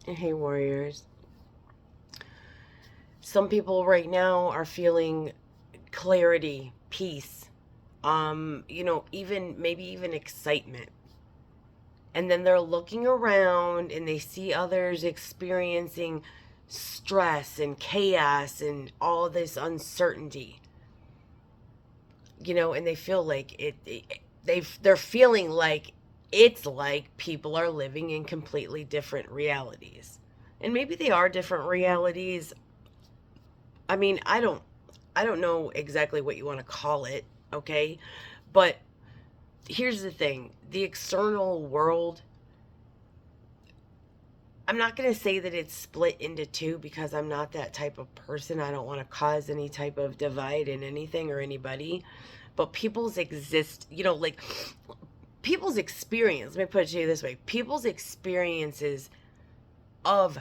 Hey, warriors. Some people right now are feeling clarity, peace, even maybe even excitement. And then they're looking around and they see others experiencing stress and chaos and all this uncertainty. And they feel like they're feeling like it's like people are living in completely different realities. And maybe they are different realities. I mean, I don't know exactly what you want to call it, okay? But here's the thing. The external world, I'm not going to say that it's split into two because I'm not that type of person. I don't want to cause any type of divide in anything or anybody. But people's experience, let me put it to you this way. People's experiences of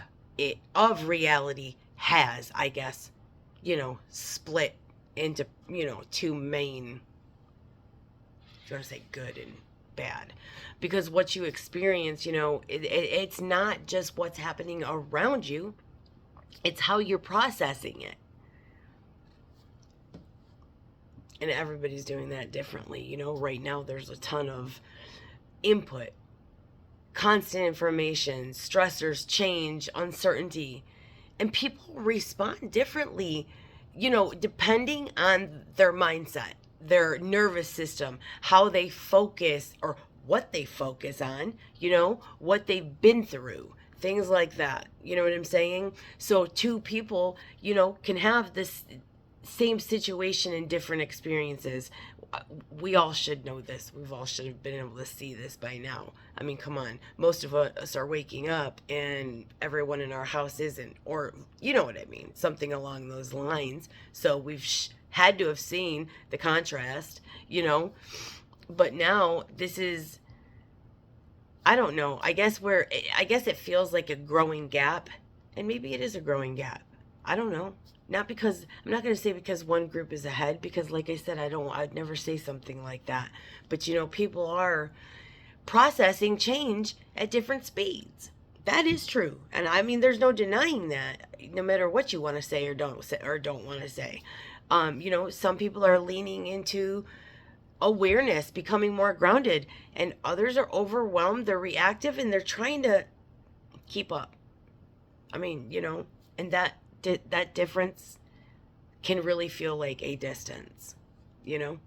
of reality has, I guess, split into, two main, if you want to say good and bad. Because what you experience, it's not just what's happening around you, it's how you're processing it. And everybody's doing that differently. Right now there's a ton of input, constant information, stressors, change, uncertainty, and people respond differently, depending on their mindset, their nervous system, how they focus or what they focus on, what they've been through, things like that. You know what I'm saying? So two people, can have this same situation in different experiences. We all should know this. We've all should have been able to see this by now. I mean, come on. Most of us are waking up and everyone in our house isn't, or you know what I mean, something along those lines. So we've had to have seen the contrast, But now this is, I don't know. I guess it feels like a growing gap, and maybe it is a growing gap. I don't know. Not because I'm not going to say because one group is ahead, because like I said, I'd never say something like that. But people are processing change at different speeds. That is true. And I mean there's no denying that, no matter what you want to say or don't want to say. Some people are leaning into awareness, becoming more grounded, and others are overwhelmed, they're reactive, and they're trying to keep up. I mean, and that difference can really feel like a distance,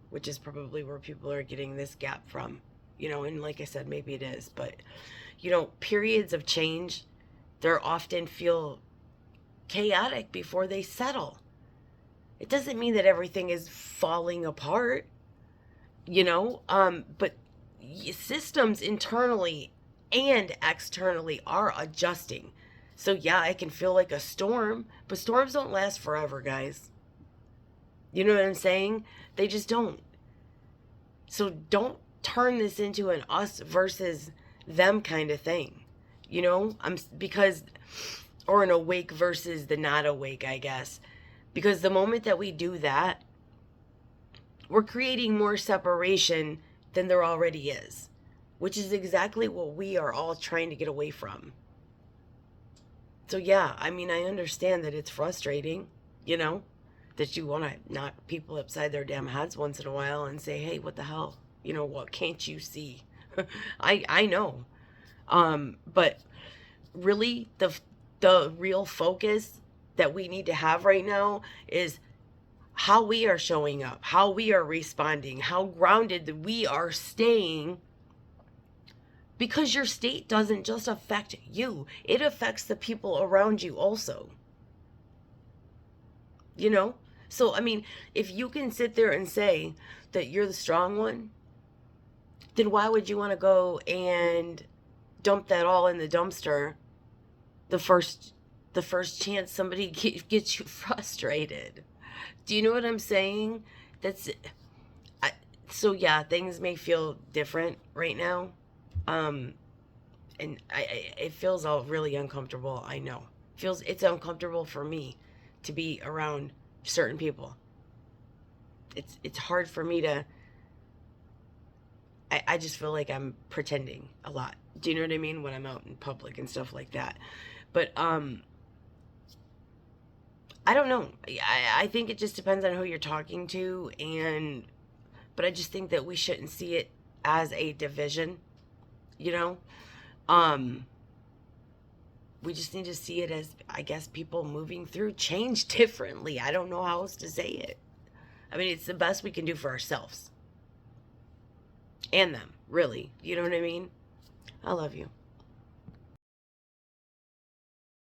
which is probably where people are getting this gap from. And like I said, maybe it is, but periods of change, they're often feel chaotic before they settle. It doesn't mean that everything is falling apart, but systems internally and externally are adjusting. So yeah, it can feel like a storm, but storms don't last forever, guys. You know what I'm saying? They just don't. So don't turn this into an us versus them kind of thing. I'm because or an awake versus the not awake, I guess. Because the moment that we do that, we're creating more separation than there already is, which is exactly what we are all trying to get away from. So, yeah, I mean, I understand that it's frustrating, you know, that you want to knock people upside their damn heads once in a while and say, hey, what the hell? What can't you see? I know. But really, the real focus that we need to have right now is how we are showing up, how we are responding, how grounded we are staying, because your state doesn't just affect you, it affects the people around you also. You know? So, I mean, if you can sit there and say that you're the strong one, then why would you want to go and dump that all in the dumpster the first the first chance somebody gets you frustrated? Do you know what I'm saying? That's I, so yeah, things may feel different right now. Um and it feels all really uncomfortable. I know. It's uncomfortable for me to be around certain people. It's hard for me to I just feel like I'm pretending a lot. Do you know what I mean? When I'm out in public and stuff like that. But I don't know. I think it just depends on who you're talking to, but I just think that we shouldn't see it as a division, you know? Um we just need to see it as, I guess, people moving through change differently. I don't know how else to say it. I mean, it's the best we can do for ourselves and them, really. You know what I mean? I love you.